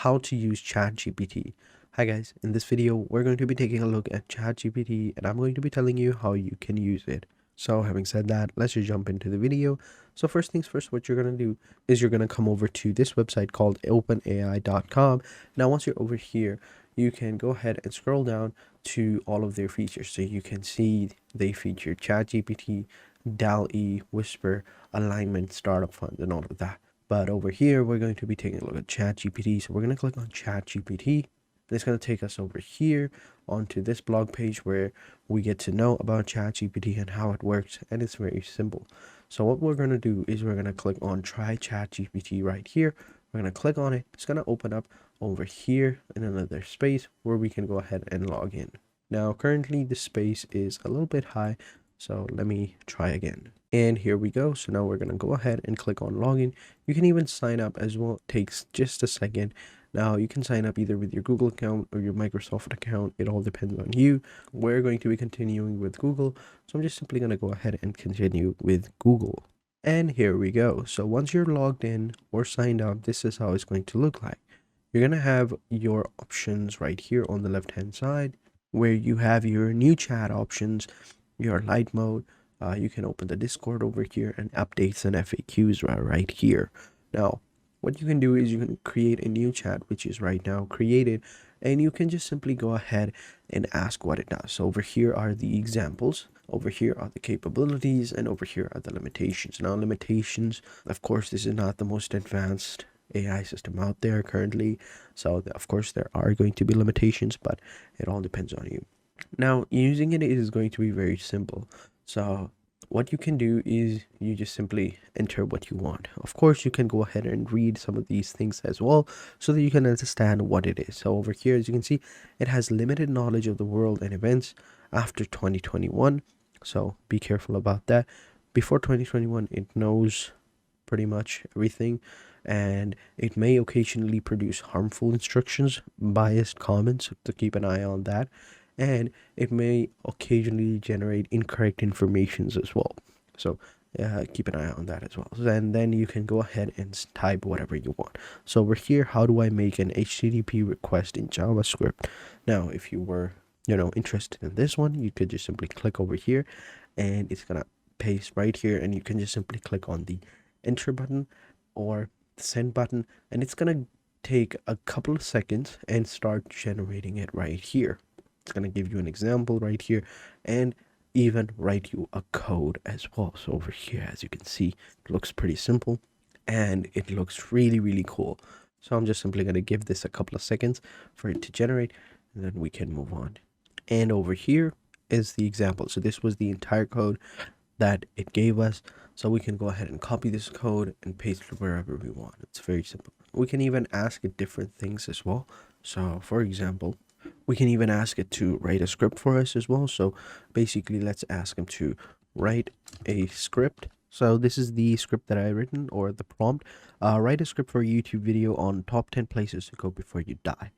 how to use ChatGPT. Hi guys, in this video we're going to be taking a look at ChatGPT and I'm going to be telling you how you can use it. So having said that, let's just jump into the video. So first things first, what you're going to do is you're going to come over to this website called openai.com. Now once you're over here, you can go ahead and scroll down to all of their features. So you can see they feature ChatGPT, DALL-E, Whisper, alignment, startup funds, and all of that. But over here, we're going to be taking a look at ChatGPT. So we're going to click on ChatGPT. It's going to take us over here onto this blog page where we get to know about ChatGPT and how it works. And it's very simple. So what we're going to do is we're going to click on Try ChatGPT right here. We're going to click on it. It's going to open up over here in another space where we can go ahead and log in. Now, currently the space is a little bit high. So let me try again. And here we go. So now we're going to go ahead and click on login. You can even sign up as well. It takes just a second. Now you can sign up either with your Google account or your Microsoft account. It all depends on you. We're going to be continuing with Google. So I'm just simply going to go ahead and continue with Google. And here we go. So once you're logged in or signed up, this is how it's going to look like. You're going to have your options right here on the left hand side where you have your new chat options, your light mode. You can open the Discord over here and updates and FAQs right here. Now, what you can do is you can create a new chat, which is right now created, and you can just simply go ahead and ask what it does. So over here are the examples, over here are the capabilities, and over here are the limitations. Now, limitations, of course, this is not the most advanced AI system out there currently. So of course there are going to be limitations, but it all depends on you. Now, using it is going to be very simple. So what you can do is you just simply enter what you want. Of course, you can go ahead and read some of these things as well so that you can understand what it is. So over here, as you can see, it has limited knowledge of the world and events after 2021. So be careful about that. Before 2021, it knows pretty much everything, and it may occasionally produce harmful instructions, biased comments, to keep an eye on that. And it may occasionally generate incorrect informations as well. So keep an eye on that as well. And then you can go ahead and type whatever you want. So over here, how do I make an HTTP request in JavaScript? Now, if you were, interested in this one, you could just simply click over here and it's going to paste right here. And you can just simply click on the enter button or the send button. And it's going to take a couple of seconds and start generating it right here. It's going to give you an example right here and even write you a code as well. So over here, as you can see, it looks pretty simple and it looks really, really cool. So I'm just simply going to give this a couple of seconds for it to generate and then we can move on. And over here is the example. So this was the entire code that it gave us. So we can go ahead and copy this code and paste it wherever we want. It's very simple. We can even ask it different things as well. So for example, we can even ask it to write a script for us as well. So basically, let's ask him to write a script. So this is the script that I written, or the prompt. Write a script for a YouTube video on top 10 places to go before you die.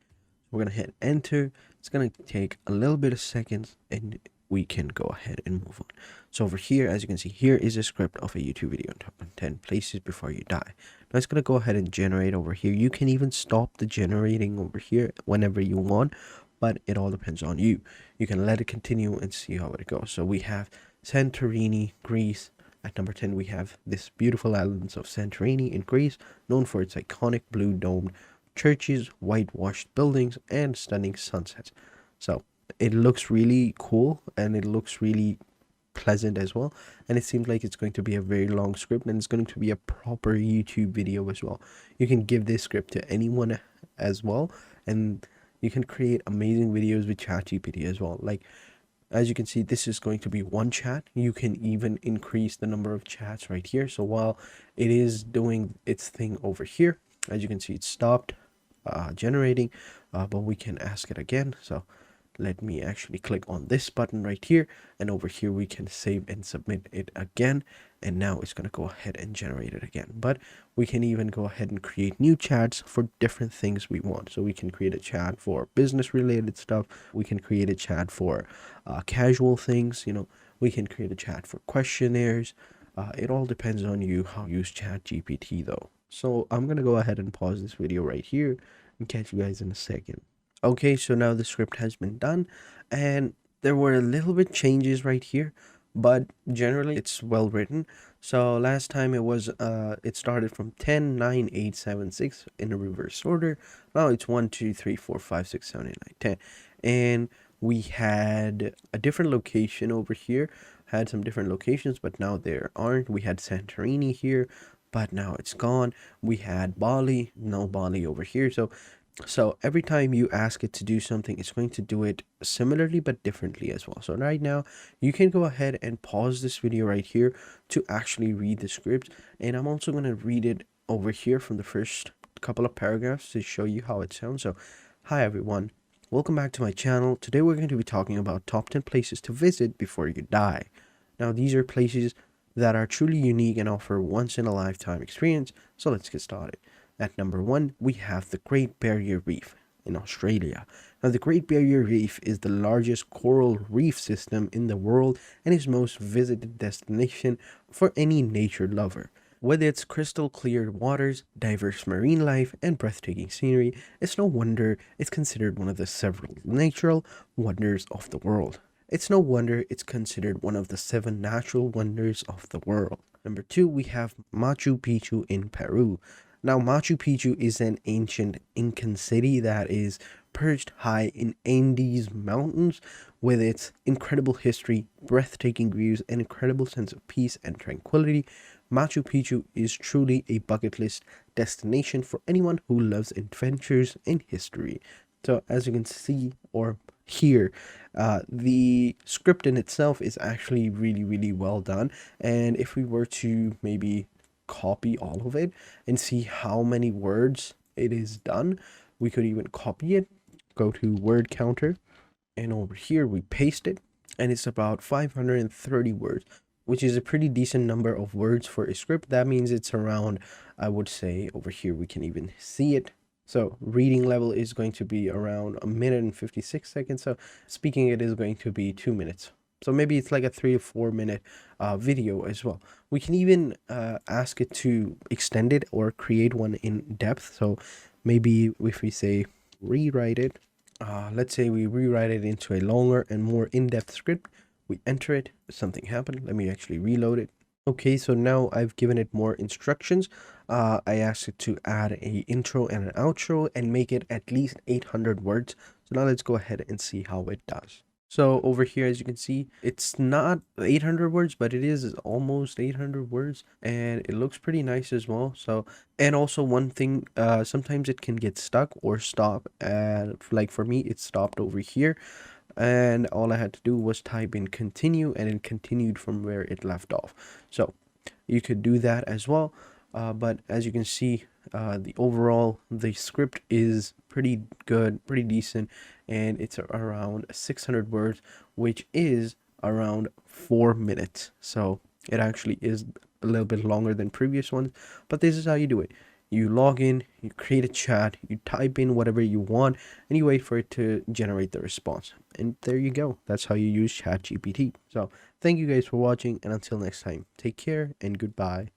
We're going to hit enter. It's going to take a little bit of seconds and we can go ahead and move on. So over here, as you can see, here is a script of a YouTube video on top 10 places before you die. Now it's going to go ahead and generate over here. You can even stop the generating over here whenever you want, but it all depends on you. You can let it continue and see how it goes. So we have Santorini, Greece. At number 10, we have this beautiful island of Santorini in Greece, known for its iconic blue domed churches, whitewashed buildings, and stunning sunsets. So it looks really cool and it looks really pleasant as well, and it seems like it's going to be a very long script and it's going to be a proper YouTube video as well. You can give this script to anyone as well, and you can create amazing videos with ChatGPT as well. Like, as you can see, this is going to be one chat. You can even increase the number of chats right here. So while it is doing its thing over here, as you can see, it stopped generating, but we can ask it again. So let me actually click on this button right here, and over here we can save and submit it again, and now it's going to go ahead and generate it again. But we can even go ahead and create new chats for different things we want. So we can create a chat for business related stuff, we can create a chat for casual things, we can create a chat for questionnaires. It all depends on you how you use ChatGPT though. So I'm going to go ahead and pause this video right here, Catch you guys in a second. Okay, so now the script has been done, and there were a little bit changes right here, but generally it's well written. So last time it started from 10, 9, 8, 7, 6 in a reverse order. Now it's 1, 2, 3, 4, 5, 6, 7, 8, 9, 10. And we had a different location over here, had some different locations, but now there aren't. We had Santorini here, but now it's gone. We had Bali, no Bali over here. So every time you ask it to do something, it's going to do it similarly but differently as well. So right now, you can go ahead and pause this video right here to actually read the script. And I'm also going to read it over here from the first couple of paragraphs to show you how it sounds. So, hi everyone. Welcome back to my channel. Today we're going to be talking about top 10 places to visit before you die. Now, these are places that are truly unique and offer once in a lifetime experience. So let's get started. At number 1, we have the Great Barrier Reef in Australia. Now, the Great Barrier Reef is the largest coral reef system in the world and is most visited destination for any nature lover. With its crystal clear waters, diverse marine life, and breathtaking scenery, it's no wonder it's considered one of the several natural wonders of the world. It's no wonder it's considered one of the 7 natural wonders of the world. Number 2, we have Machu Picchu in Peru. Now, Machu Picchu is an ancient Incan city that is perched high in Andes Mountains. With its incredible history, breathtaking views, and incredible sense of peace and tranquility, Machu Picchu is truly a bucket list destination for anyone who loves adventures and history. So, as you can see or hear, the script in itself is actually really well done. And if we were to maybe copy all of it and see how many words it is done, we could even copy it, go to word counter, and over here we paste it, and it's about 530 words, which is a pretty decent number of words for a script. That means it's around, I would say, over here we can even see it. So reading level is going to be around 1 minute and 56 seconds. So speaking it is going to be 2 minutes. So maybe it's like a 3 or 4 minute video as well. We can even ask it to extend it or create one in depth. So maybe if we say rewrite it, let's say we rewrite it into a longer and more in-depth script. We enter it, something happened. Let me actually reload it. Okay, so now I've given it more instructions. I asked it to add a intro and an outro and make it at least 800 words. So now let's go ahead and see how it does. So over here, as you can see, it's not 800 words, but it is almost 800 words, and it looks pretty nice as well. So, and also one thing, sometimes it can get stuck or stop, and like for me, it stopped over here, and all I had to do was type in continue, and it continued from where it left off. So you could do that as well. But as you can see, the script is pretty good, pretty decent, and it's around 600 words, which is around 4 minutes. So it actually is a little bit longer than previous ones, but this is how you do it. You log in, you create a chat, you type in whatever you want, and you wait for it to generate the response. And there you go. That's how you use ChatGPT. So thank you guys for watching, and until next time, take care and goodbye.